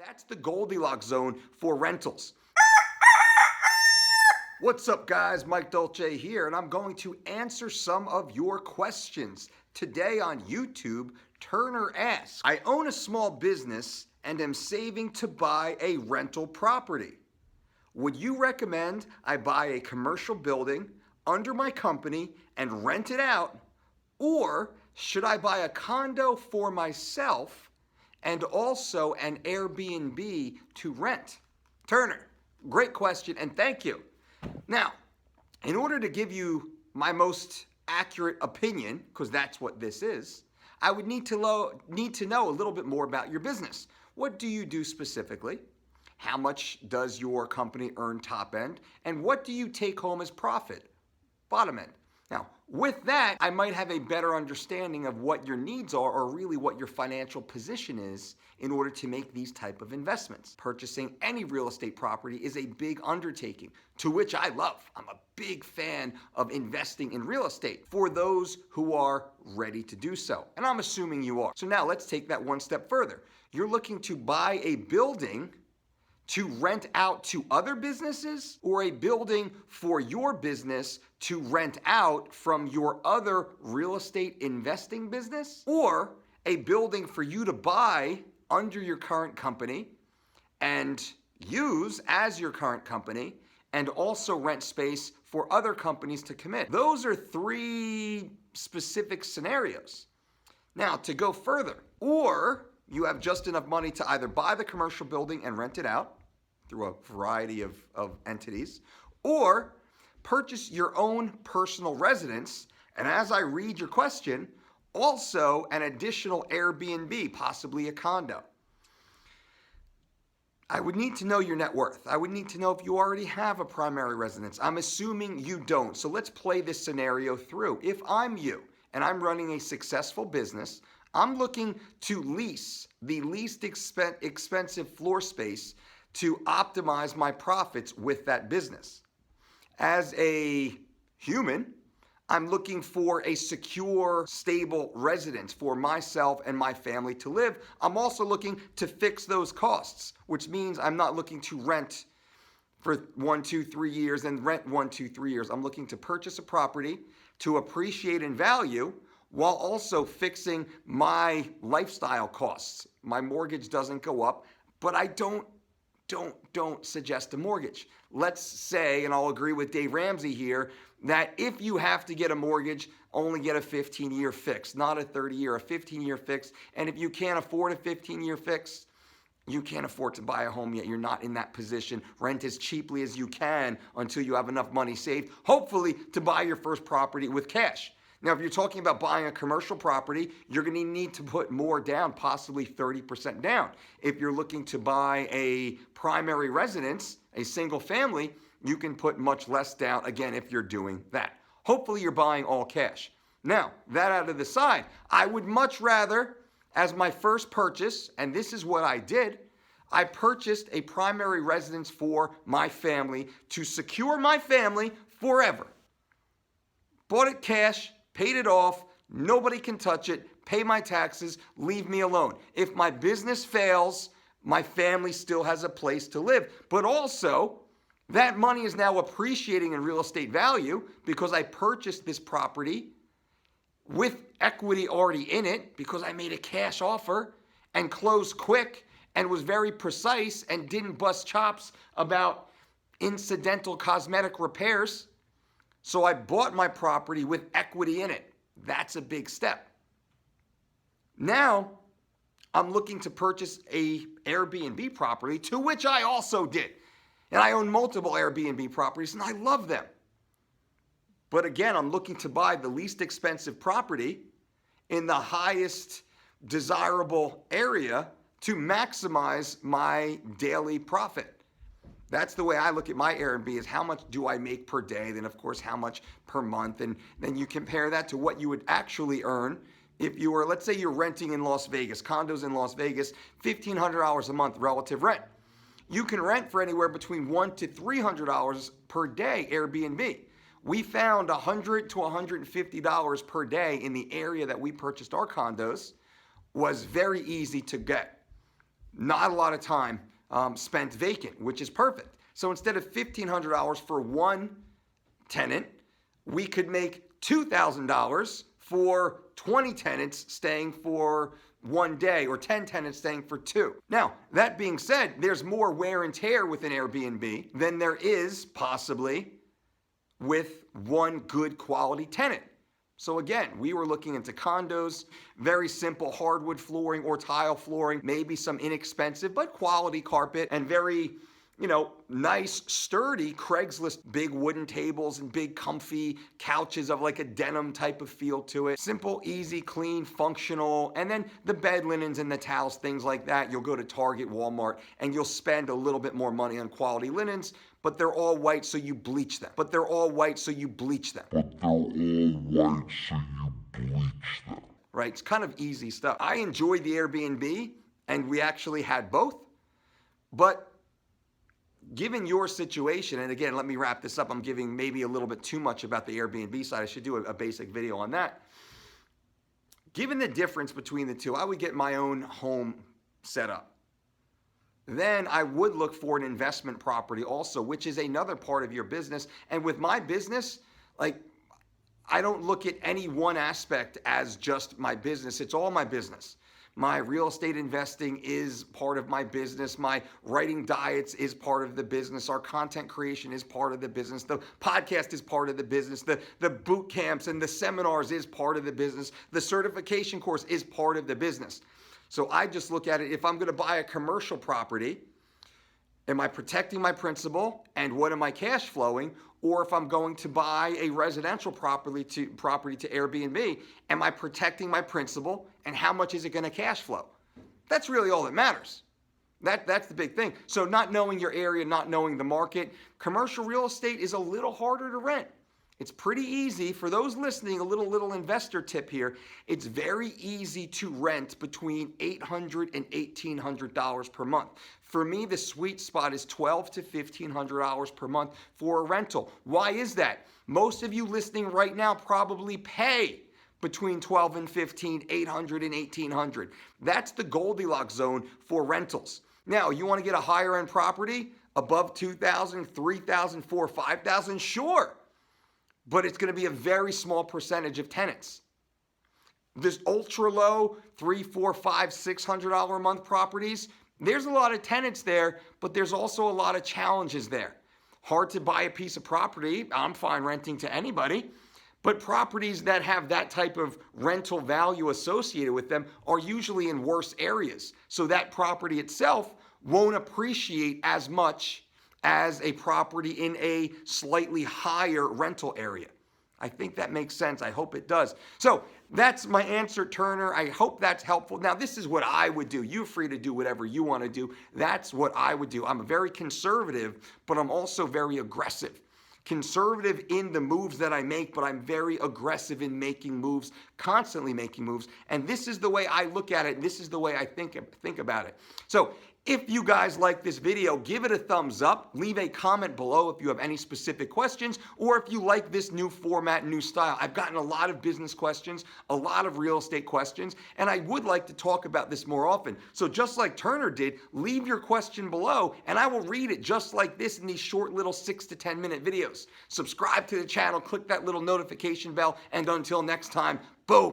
That's the Goldilocks zone for rentals. What's up, guys? Mike Dolce here, and I'm going to answer some of your questions. Today on YouTube, Turner asks, I own a small business and am saving to buy a rental property. Would you recommend I buy a commercial building under my company and rent it out, or should I buy a condo for myself and also an Airbnb to rent? Turner, great question, and thank you. Now, in order to give you my most accurate opinion, because that's what this is, I would need to know a little bit more about your business. What do you do specifically? How much does your company earn top end? And what do you take home as profit, bottom end? Now, with that, I might have a better understanding of what your needs are, or really what your financial position is in order to make these type of investments. Purchasing any real estate property is a big undertaking, to which I love. I'm a big fan of investing in real estate for those who are ready to do so. And I'm assuming you are. So now let's take that one step further. You're looking to buy a building to rent out to other businesses, or a building for your business to rent out from your other real estate investing business, or a building for you to buy under your current company and use as your current company and also rent space for other companies to come in. Those are three specific scenarios. Now, to go further, or you have just enough money to either buy the commercial building and rent it out through a variety of entities, or purchase your own personal residence, and as I read your question, also an additional Airbnb, possibly a condo. I would need to know your net worth. I would need to know if you already have a primary residence. I'm assuming you don't. So let's play this scenario through. If I'm you and I'm running a successful business, I'm looking to lease the least expensive floor space to optimize my profits with that business. As a human, I'm looking for a secure, stable residence for myself and my family to live. I'm also looking to fix those costs, which means I'm not looking to rent for 1, 2, 3 years and rent 1, 2, 3 years. I'm looking to purchase a property to appreciate in value while also fixing my lifestyle costs. My mortgage doesn't go up, but I don't suggest a mortgage. Let's say, and I'll agree with Dave Ramsey here, that if you have to get a mortgage, only get a 15-year fix, not a 30-year, a 15-year fix. And if you can't afford a 15-year fix, you can't afford to buy a home yet. You're not in that position. Rent as cheaply as you can until you have enough money saved, hopefully to buy your first property with cash. Now, if you're talking about buying a commercial property, you're going to need to put more down, possibly 30% down. If you're looking to buy a primary residence, a single family, you can put much less down, again, if you're doing that. Hopefully, you're buying all cash. Now, that out of the side, I would much rather, as my first purchase, and this is what I did, I purchased a primary residence for my family to secure my family forever. Bought it cash, paid it off, nobody can touch it, pay my taxes, leave me alone. If my business fails, my family still has a place to live. But also, that money is now appreciating in real estate value because I purchased this property with equity already in it because I made a cash offer and closed quick and was very precise and didn't bust chops about incidental cosmetic repairs. So I bought my property with equity in it. That's a big step. Now, I'm looking to purchase a Airbnb property, to which I also did. And I own multiple Airbnb properties, and I love them. But again, I'm looking to buy the least expensive property in the highest desirable area to maximize my daily profit. That's the way I look at my Airbnb, is how much do I make per day, then of course how much per month, and then you compare that to what you would actually earn if you were, let's say you're renting in Las Vegas, condos in Las Vegas, $1,500 a month relative rent. You can rent for anywhere between $100 to $300 per day Airbnb. We found $100 to $150 per day in the area that we purchased our condos was very easy to get. not a lot of time spent vacant, which is perfect. So instead of $1,500 for one tenant, we could make $2,000 for 20 tenants staying for one day or 10 tenants staying for two. Now, that being said, there's more wear and tear with an Airbnb than there is possibly with one good quality tenant. So again, we were looking into condos, very simple hardwood flooring or tile flooring, maybe some inexpensive but quality carpet, and very, nice, sturdy Craigslist big wooden tables and big comfy couches of like a denim type of feel to it. Simple, easy, clean, functional. And then the bed linens and the towels, things like that. You'll go to Target, Walmart, and you'll spend a little bit more money on quality linens, but they're all white, so you bleach them. Right? It's kind of easy stuff. I enjoyed the Airbnb, and we actually had both. But given your situation, and again, let me wrap this up. I'm giving maybe a little bit too much about the Airbnb side. I should do a basic video on that. Given the difference between the two, I would get my own home set up. Then I would look for an investment property also, which is another part of your business. And with my business, I don't look at any one aspect as just my business. It's all my business. My real estate investing is part of my business. My writing diets is part of the business. Our content creation is part of the business. The podcast is part of the business. The boot camps and the seminars is part of the business. The certification course is part of the business. So I just look at it, if I'm going to buy a commercial property, am I protecting my principal and what am I cash flowing? Or if I'm going to buy a residential property to Airbnb, am I protecting my principal and how much is it going to cash flow? That's really all that matters. That's the big thing. So not knowing your area, not knowing the market, commercial real estate is a little harder to rent. It's pretty easy. For those listening, a little investor tip here. It's very easy to rent between $800 and $1,800 per month. For me, the sweet spot is $1,200 to $1,500 per month for a rental. Why is that? Most of you listening right now probably pay between $1,200 and $1,500, $800 and $1,800. That's the Goldilocks zone for rentals. Now, you want to get a higher end property above $2,000, $3,000, $4,000, $5,000? Sure. But it's going to be a very small percentage of tenants. This ultra low $300, $400, $500, $600 a month properties, there's a lot of tenants there, but there's also a lot of challenges there. Hard to buy a piece of property. I'm fine renting to anybody. But properties that have that type of rental value associated with them are usually in worse areas. So that property itself won't appreciate as much as a property in a slightly higher rental area. I think that makes sense. I hope it does. So that's my answer, Turner. I hope that's helpful. Now, this is what I would do. You're free to do whatever you want to do. That's what I would do. I'm very conservative, but I'm also very aggressive. Conservative in the moves that I make, but I'm very aggressive in making moves, constantly making moves. And this is the way I look at it. This is the way I think about it. So if you guys like this video, give it a thumbs up. Leave a comment below if you have any specific questions or if you like this new format, new style. I've gotten a lot of business questions, a lot of real estate questions, and I would like to talk about this more often. So just like Turner did, leave your question below and I will read it just like this in these short little 6 to 10 minute videos. Subscribe to the channel, click that little notification bell, and until next time, boom.